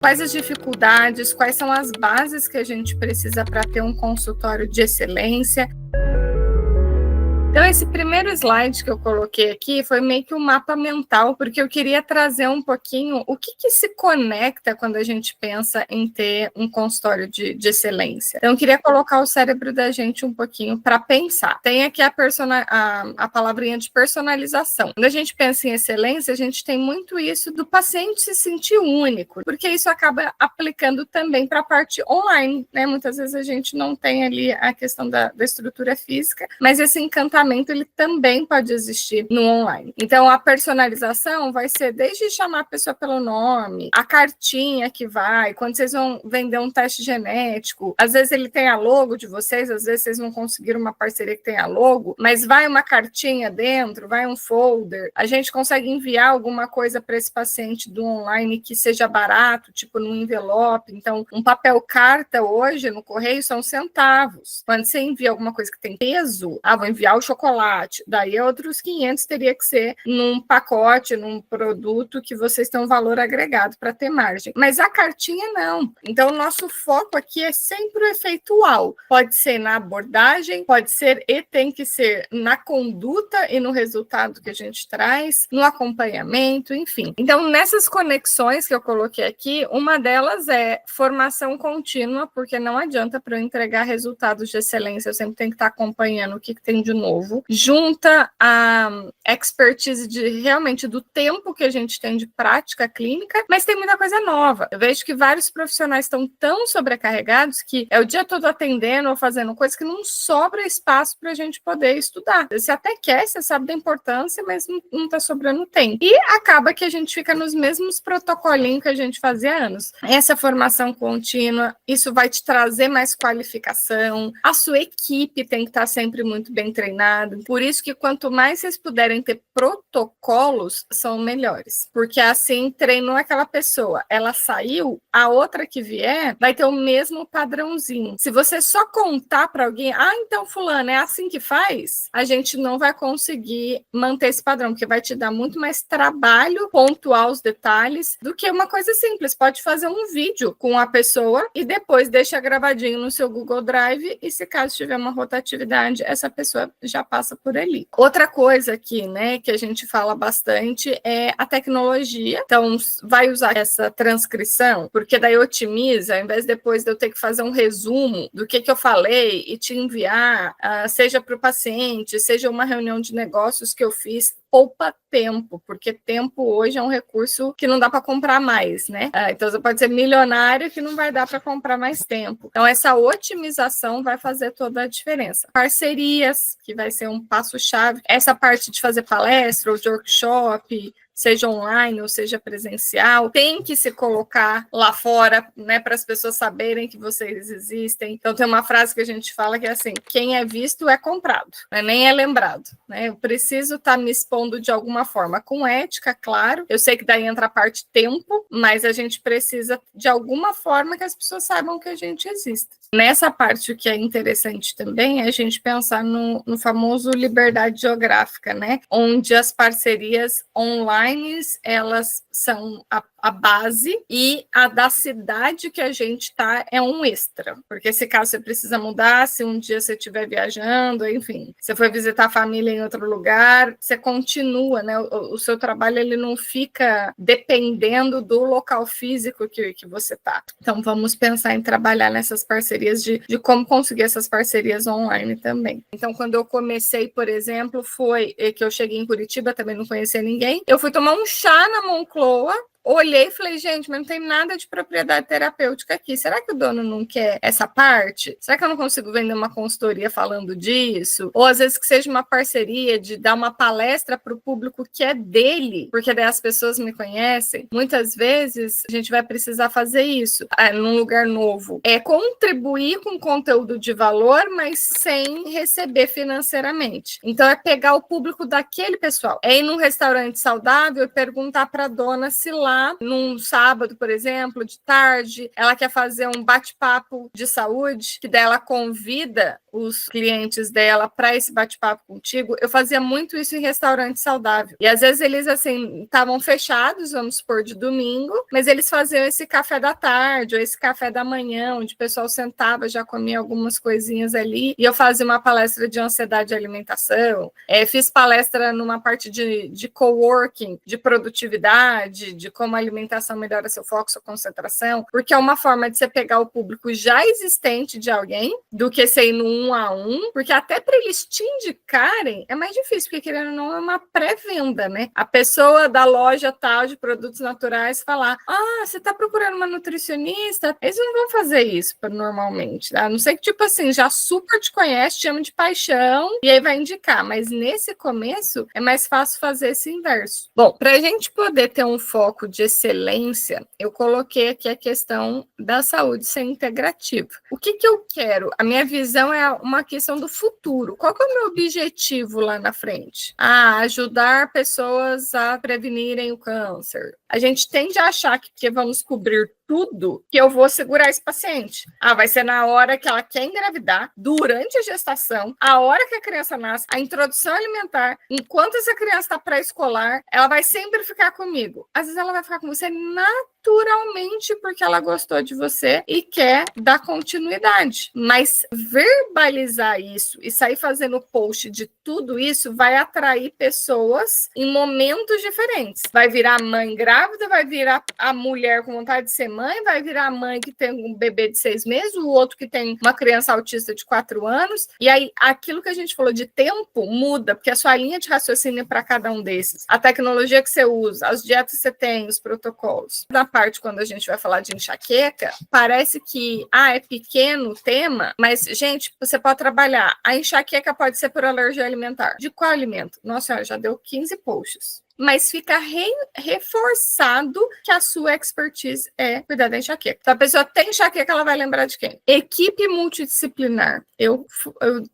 Quais as dificuldades, quais são as bases que a gente precisa para ter um consultório de excelência. Então, esse primeiro slide que eu coloquei aqui foi meio que um mapa mental, porque eu queria trazer um pouquinho o que se conecta quando a gente pensa em ter um consultório de excelência. Então, eu queria colocar o cérebro da gente um pouquinho para pensar. Tem aqui a palavrinha de personalização. Quando a gente pensa em excelência, a gente tem muito isso do paciente se sentir único, porque isso acaba aplicando também para a parte online, né? Muitas vezes a gente não tem ali a questão da estrutura física, mas esse encantamento ele também pode existir no online. Então, a personalização vai ser desde chamar a pessoa pelo nome, a cartinha que vai, quando vocês vão vender um teste genético, às vezes ele tem a logo de vocês, às vezes vocês não conseguiram uma parceria que tem a logo, mas vai uma cartinha dentro, vai um folder, a gente consegue enviar alguma coisa para esse paciente do online que seja barato, tipo num envelope. Então, um papel carta hoje no correio são centavos. Quando você envia alguma coisa que tem peso, vou enviar o chocolate, daí outros 500 teria que ser num pacote, num produto que vocês têm um valor agregado para ter margem. Mas a cartinha não. Então, o nosso foco aqui é sempre o efeitual. Pode ser na abordagem, pode ser e tem que ser na conduta e no resultado que a gente traz, no acompanhamento, enfim. Então, nessas conexões que eu coloquei aqui, uma delas é formação contínua, porque não adianta para eu entregar resultados de excelência, eu sempre tenho que estar acompanhando o que tem de novo. Junta a expertise realmente do tempo que a gente tem de prática clínica, mas tem muita coisa nova. Eu vejo que vários profissionais estão tão sobrecarregados que é o dia todo atendendo ou fazendo coisa que não sobra espaço para a gente poder estudar. Você até quer, você sabe da importância, mas não está sobrando tempo. E acaba que a gente fica nos mesmos protocolinhos que a gente fazia há anos. Essa formação contínua, isso vai te trazer mais qualificação, a sua equipe tem que estar sempre muito bem treinada. Por isso que quanto mais vocês puderem ter protocolos, são melhores. Porque assim, treinou aquela pessoa, ela saiu, a outra que vier vai ter o mesmo padrãozinho. Se você só contar para alguém, então fulano, é assim que faz, a gente não vai conseguir manter esse padrão, porque vai te dar muito mais trabalho pontuar os detalhes do que uma coisa simples. Pode fazer um vídeo com a pessoa e depois deixa gravadinho no seu Google Drive e se caso tiver uma rotatividade, essa pessoa já passa por ali. Outra coisa aqui, né, que a gente fala bastante é a tecnologia. Então, vai usar essa transcrição, porque daí otimiza, ao invés depois de eu ter que fazer um resumo do que eu falei e te enviar, seja para o paciente, seja uma reunião de negócios que eu fiz, poupa tempo, porque tempo hoje é um recurso que não dá para comprar mais, né? Então, você pode ser milionário que não vai dar para comprar mais tempo. Então, essa otimização vai fazer toda a diferença. Parcerias, que vai ser um passo-chave. Essa parte de fazer palestra ou de workshop, seja online ou seja presencial, tem que se colocar lá fora, né, para as pessoas saberem que vocês existem. Então, tem uma frase que a gente fala que é assim, quem é visto é comprado, né, nem é lembrado, né? Eu preciso estar me expondo de alguma forma, com ética, claro. Eu sei que daí entra a parte tempo, mas a gente precisa, de alguma forma, que as pessoas saibam que a gente existe. Nessa parte, o que é interessante também é a gente pensar no famoso liberdade geográfica, né? Onde as parcerias online elas são a base e a da cidade que a gente está é um extra, porque se caso você precisa mudar, se um dia você estiver viajando, enfim, você foi visitar a família em outro lugar, você continua, né? O seu trabalho ele não fica dependendo do local físico que você está. Então, vamos pensar em trabalhar nessas parcerias de como conseguir essas parcerias online também. Então, quando eu comecei, por exemplo, foi que eu cheguei em Curitiba, também não conhecia ninguém, eu fui tomar um chá na Moncloa, olhei e falei, gente, mas não tem nada de propriedade terapêutica aqui. Será que o dono não quer essa parte? Será que eu não consigo vender uma consultoria falando disso? Ou às vezes que seja uma parceria de dar uma palestra para o público que é dele, porque daí as pessoas me conhecem. Muitas vezes a gente vai precisar fazer isso num lugar novo. É contribuir com conteúdo de valor, mas sem receber financeiramente. Então é pegar o público daquele pessoal. É ir num restaurante saudável e perguntar para a dona se lá num sábado, por exemplo, de tarde, ela quer fazer um bate-papo de saúde, que daí ela convida os clientes dela para esse bate-papo contigo, eu fazia muito isso em restaurante saudável. E às vezes eles, assim, estavam fechados, vamos supor, de domingo, mas eles faziam esse café da tarde ou esse café da manhã, onde o pessoal sentava, já comia algumas coisinhas ali, e eu fazia uma palestra de ansiedade e alimentação, fiz palestra numa parte de coworking, de produtividade, de como a alimentação melhora seu foco, sua concentração, porque é uma forma de você pegar o público já existente de alguém, do que ser no 1 a 1, porque até para eles te indicarem é mais difícil, porque querendo ou não é uma pré-venda, né? A pessoa da loja tal de produtos naturais falar, você está procurando uma nutricionista? Eles não vão fazer isso normalmente, tá? A não ser que, tipo assim, já super te conhece, te ama de paixão, e aí vai indicar, mas nesse começo é mais fácil fazer esse inverso. Bom, para a gente poder ter um foco de excelência, eu coloquei aqui a questão da saúde ser integrativa. O que eu quero? A minha visão é uma questão do futuro. Qual que é o meu objetivo lá na frente? Ajudar pessoas a prevenirem o câncer. A gente tende a achar que porque vamos cobrir tudo, que eu vou segurar esse paciente. Vai ser na hora que ela quer engravidar, durante a gestação, a hora que a criança nasce, a introdução alimentar, enquanto essa criança está pré-escolar, ela vai sempre ficar comigo. Às vezes ela vai ficar com você naturalmente porque ela gostou de você e quer dar continuidade. Mas verbalizar isso e sair fazendo post de tudo isso vai atrair pessoas em momentos diferentes. Vai virar mãe grávida, vai virar a mulher com vontade de ser mãe, vai virar a mãe que tem um bebê de 6 meses, o outro que tem uma criança autista de 4 anos, e aí aquilo que a gente falou de tempo muda, porque a sua linha de raciocínio para cada um desses, a tecnologia que você usa, as dietas que você tem, os protocolos. Na parte, quando a gente vai falar de enxaqueca, parece que, é pequeno o tema, mas, gente, você pode trabalhar. A enxaqueca pode ser por alergia alimentar. De qual alimento? Nossa senhora, já deu 15 posts. Mas fica reforçado que a sua expertise é cuidar da enxaqueca. Então, a pessoa tem enxaqueca, ela vai lembrar de quem? Equipe multidisciplinar. Eu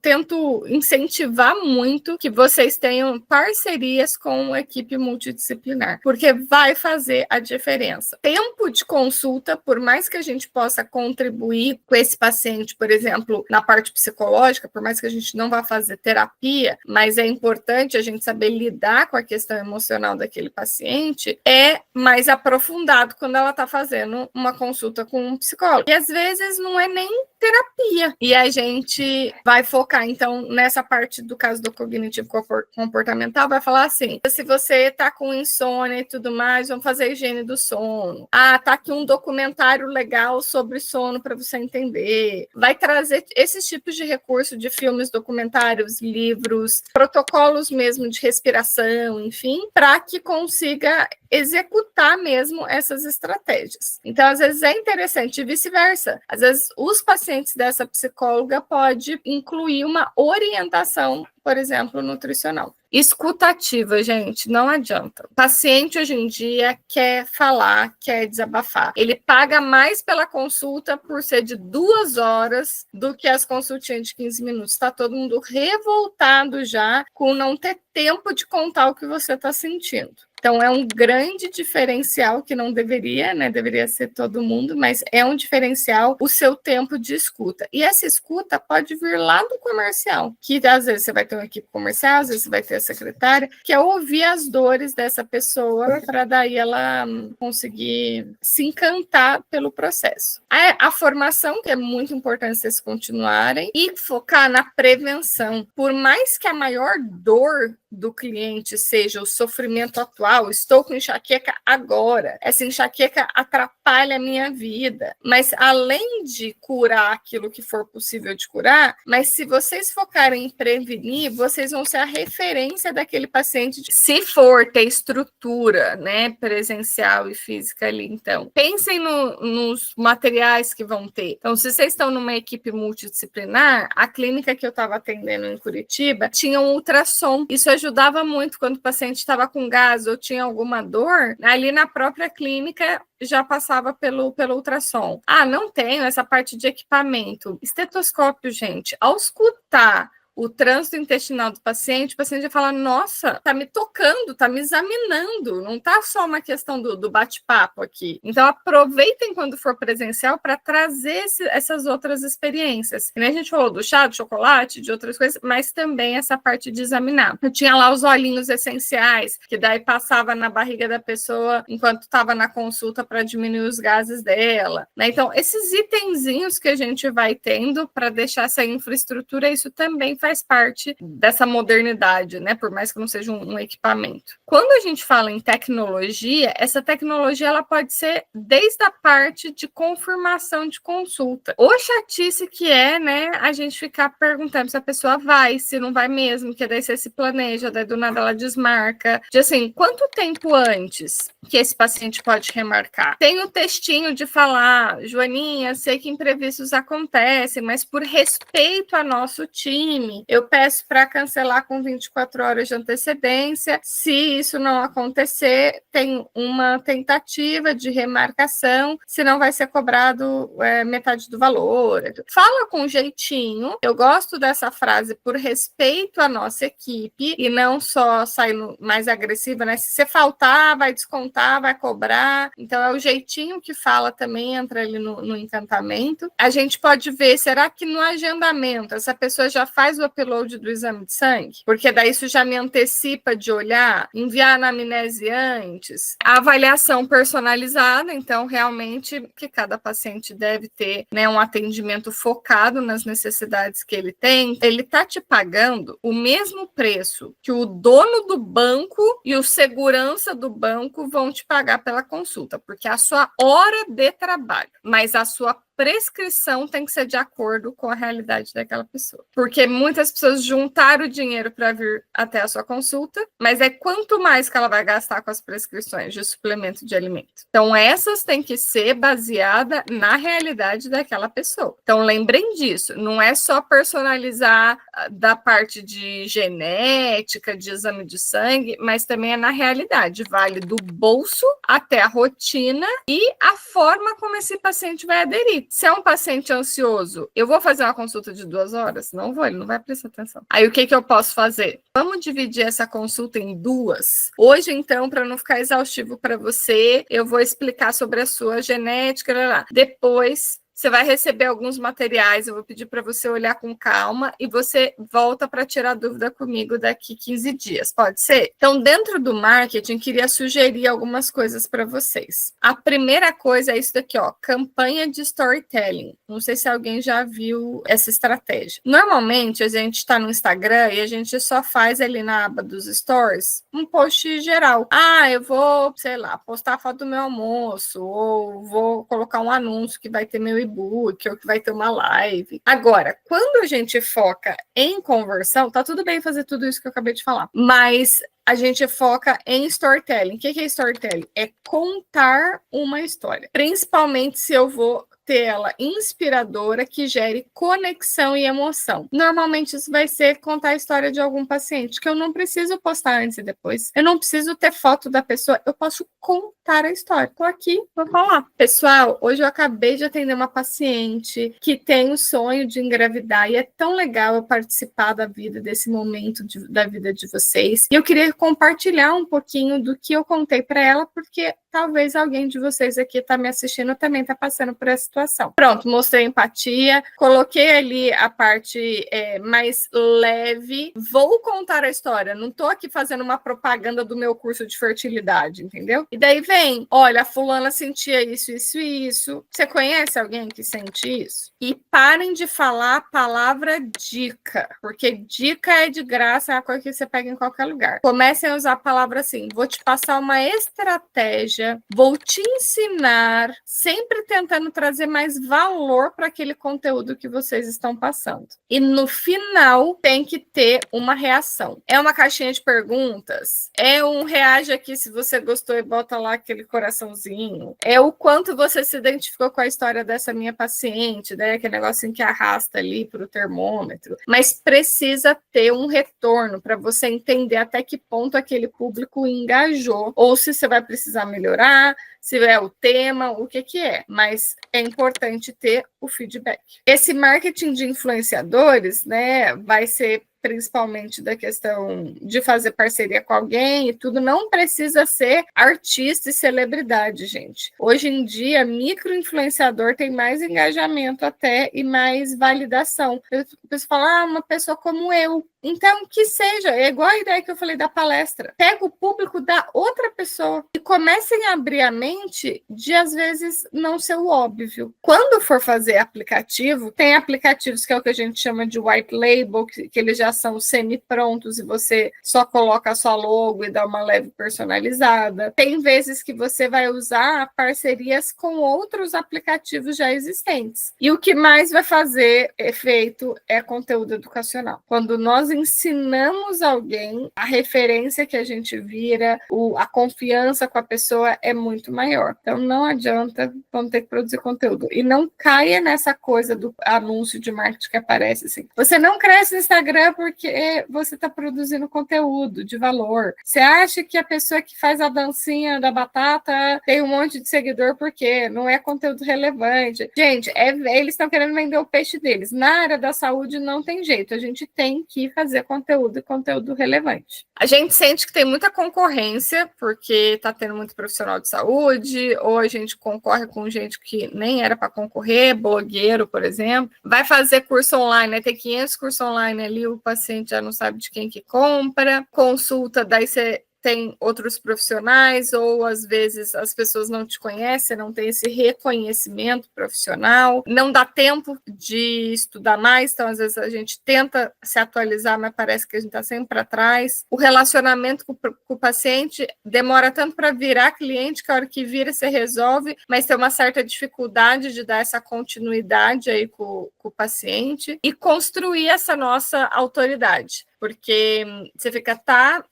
tento incentivar muito que vocês tenham parcerias com a equipe multidisciplinar, porque vai fazer a diferença. Tempo de consulta, por mais que a gente possa contribuir com esse paciente, por exemplo, na parte psicológica, por mais que a gente não vá fazer terapia, mas é importante a gente saber lidar com a questão emocional daquele paciente, é mais aprofundado quando ela está fazendo uma consulta com um psicólogo. E às vezes não é nem terapia. E a gente vai focar, então, nessa parte do caso do cognitivo comportamental, vai falar assim, se você tá com insônia e tudo mais, vamos fazer a higiene do sono. Tá aqui um documentário legal sobre sono para você entender. Vai trazer esses tipos de recurso de filmes, documentários, livros, protocolos mesmo de respiração, enfim, para que consiga executar mesmo essas estratégias. Então, às vezes é interessante e vice-versa. Às vezes, os pacientes dessa psicóloga pode incluir uma orientação, por exemplo, nutricional. Escutativa, gente, não adianta. O paciente hoje em dia quer falar, quer desabafar. Ele paga mais pela consulta por ser de 2 horas do que as consultinhas de 15 minutos. Está todo mundo revoltado já com não ter tempo de contar o que você está sentindo. Então, é um grande diferencial que não deveria, né? Deveria ser todo mundo, mas é um diferencial o seu tempo de escuta. E essa escuta pode vir lá do comercial, que às vezes você vai ter uma equipe comercial, às vezes você vai ter a secretária, que é ouvir as dores dessa pessoa para daí ela conseguir se encantar pelo processo. A formação, que é muito importante vocês continuarem, e focar na prevenção. Por mais que a maior dor do cliente seja o sofrimento atual, estou com enxaqueca agora, essa enxaqueca atrapalha a minha vida, mas além de curar aquilo que for possível de curar, mas se vocês focarem em prevenir, vocês vão ser a referência daquele paciente, se for ter estrutura, né, presencial e física ali. Então, pensem nos materiais que vão ter. Então, se vocês estão numa equipe multidisciplinar, a clínica que eu estava atendendo em Curitiba tinha um ultrassom. Isso ajudava muito quando o paciente estava com gás ou tinha alguma dor, ali na própria clínica já passava pelo ultrassom. Não tenho essa parte de equipamento. Estetoscópio, gente, ao escutar o trânsito intestinal do paciente, o paciente vai falar, nossa, tá me tocando, tá me examinando, não tá só uma questão do bate-papo aqui. Então, aproveitem quando for presencial para trazer essas outras experiências. E nem a gente falou do chá, do chocolate, de outras coisas, mas também essa parte de examinar. Eu tinha lá os olhinhos essenciais, que daí passava na barriga da pessoa enquanto estava na consulta para diminuir os gases dela, né? Então, esses itenzinhos que a gente vai tendo para deixar essa infraestrutura, isso também faz parte dessa modernidade, né? Por mais que não seja um equipamento. Quando a gente fala em tecnologia, essa tecnologia ela pode ser desde a parte de confirmação de consulta. Ou chatice que é, né? A gente ficar perguntando se a pessoa vai, se não vai mesmo, que daí você se planeja, daí do nada ela desmarca. De assim, quanto tempo antes que esse paciente pode remarcar? Tem o textinho de falar, Joaninha, sei que imprevistos acontecem, mas por respeito a nosso time, eu peço para cancelar com 24 horas de antecedência. Se isso não acontecer, tem uma tentativa de remarcação, senão vai ser cobrado metade do valor. Fala com jeitinho. Eu gosto dessa frase, por respeito à nossa equipe, e não só saindo mais agressiva, né? Se você faltar, vai descontar, vai cobrar. Então, é o jeitinho que fala também, entra ali no encantamento. A gente pode ver, será que no agendamento essa pessoa já faz o upload do exame de sangue? Porque daí isso já me antecipa de olhar, enviar a anamnese antes. A avaliação personalizada, então, realmente, que cada paciente deve ter, né, um atendimento focado nas necessidades que ele tem. Ele está te pagando o mesmo preço que o dono do banco e o segurança do banco vão te pagar pela consulta, porque é a sua hora de trabalho, mas a sua prescrição tem que ser de acordo com a realidade daquela pessoa. Porque muitas pessoas juntaram o dinheiro para vir até a sua consulta, mas é quanto mais que ela vai gastar com as prescrições de suplemento de alimento. Então, essas têm que ser baseadas na realidade daquela pessoa. Então, lembrem disso. Não é só personalizar da parte de genética, de exame de sangue, mas também é na realidade. Vale do bolso até a rotina e a forma como esse paciente vai aderir. Se é um paciente ansioso, eu vou fazer uma consulta de 2 horas? Não vou, ele não vai prestar atenção. Aí o que eu posso fazer? Vamos dividir essa consulta em 2. Hoje, então, para não ficar exaustivo para você, eu vou explicar sobre a sua genética. Depois, você vai receber alguns materiais, eu vou pedir para você olhar com calma e você volta para tirar dúvida comigo daqui 15 dias, pode ser? Então, dentro do marketing, queria sugerir algumas coisas para vocês. A primeira coisa é isso daqui, ó, campanha de storytelling. Não sei se alguém já viu essa estratégia. Normalmente, a gente está no Instagram e a gente só faz ali na aba dos stories um post geral. Ah, eu vou, sei lá, postar a foto do meu almoço, ou vou colocar um anúncio que vai ter meu e-book, ou que vai ter uma live. Agora, quando a gente foca em conversão, tá tudo bem fazer tudo isso que eu acabei de falar, mas a gente foca em storytelling. O que é storytelling? É contar uma história. Principalmente se eu vou ter ela inspiradora, que gere conexão e emoção. Normalmente isso vai ser contar a história de algum paciente, que eu não preciso postar antes e depois. Eu não preciso ter foto da pessoa, eu posso contar a história. Tô aqui, vou falar. Pessoal, hoje eu acabei de atender uma paciente que tem o sonho de engravidar e é tão legal eu participar da vida, desse momento da vida de vocês. E eu queria compartilhar um pouquinho do que eu contei para ela, porque talvez alguém de vocês aqui está me assistindo também está passando por essa situação. Pronto, mostrei empatia, coloquei ali a parte mais leve, vou contar a história, não estou aqui fazendo uma propaganda do meu curso de fertilidade, entendeu? E daí vem, olha, a fulana sentia isso, isso e isso. Você conhece alguém que sente isso? E parem de falar a palavra dica, porque dica é de graça, é uma coisa que você pega em qualquer lugar. Comecem a usar a palavra assim, vou te passar uma estratégia, vou te ensinar, sempre tentando trazer mais valor para aquele conteúdo que vocês estão passando. E no final tem que ter uma reação. É uma caixinha de perguntas? É um reage aqui se você gostou e bota lá aquele coraçãozinho? É o quanto você se identificou com a história dessa minha paciente, né? Aquele negocinho que arrasta ali para o termômetro. Mas precisa ter um retorno para você entender até que ponto aquele público engajou, ou se você vai precisar melhorar, se é o tema, o que é, mas é importante ter o feedback. Esse marketing de influenciadores, né, vai ser principalmente da questão de fazer parceria com alguém e tudo, não precisa ser artista e celebridade, gente. Hoje em dia, micro-influenciador tem mais engajamento até e mais validação. A pessoa fala, uma pessoa como eu. Então, que seja, é igual a ideia que eu falei da palestra. Pega o público da outra pessoa e comecem a abrir a mente de, às vezes, não ser o óbvio. Quando for fazer aplicativo, tem aplicativos que é o que a gente chama de white label, que eles já são semi-prontos e você só coloca a sua logo e dá uma leve personalizada. Tem vezes que você vai usar parcerias com outros aplicativos já existentes. E o que mais vai fazer efeito é conteúdo educacional. Quando nós ensinamos alguém, a referência que a gente vira, a confiança com a pessoa é muito maior. Então, não adianta, vamos ter que produzir conteúdo. E não caia nessa coisa do anúncio de marketing que aparece assim. Você não cresce no Instagram porque você está produzindo conteúdo de valor. Você acha que a pessoa que faz a dancinha da batata tem um monte de seguidor porque não é conteúdo relevante. Gente, eles estão querendo vender o peixe deles. Na área da saúde não tem jeito. A gente tem que fazer conteúdo e conteúdo relevante. A gente sente que tem muita concorrência, porque está tendo muito profissional de saúde, ou a gente concorre com gente que nem era para concorrer, blogueiro, por exemplo. Vai fazer curso online, né? Tem 500 cursos online ali, o paciente já não sabe de quem que compra. Consulta, daí você tem outros profissionais, ou às vezes as pessoas não te conhecem, não tem esse reconhecimento profissional, não dá tempo de estudar mais, então às vezes a gente tenta se atualizar, mas parece que a gente está sempre para trás. O relacionamento com o paciente demora tanto para virar cliente, que a hora que vira você resolve, mas tem uma certa dificuldade de dar essa continuidade aí com o paciente e construir essa nossa autoridade. Porque você fica,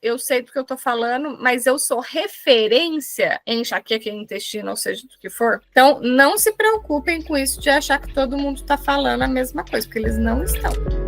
eu sei do que eu estou falando, mas eu sou referência em enxaqueca, em intestino, ou seja, do que for. Então, não se preocupem com isso de achar que todo mundo está falando a mesma coisa, porque eles não estão.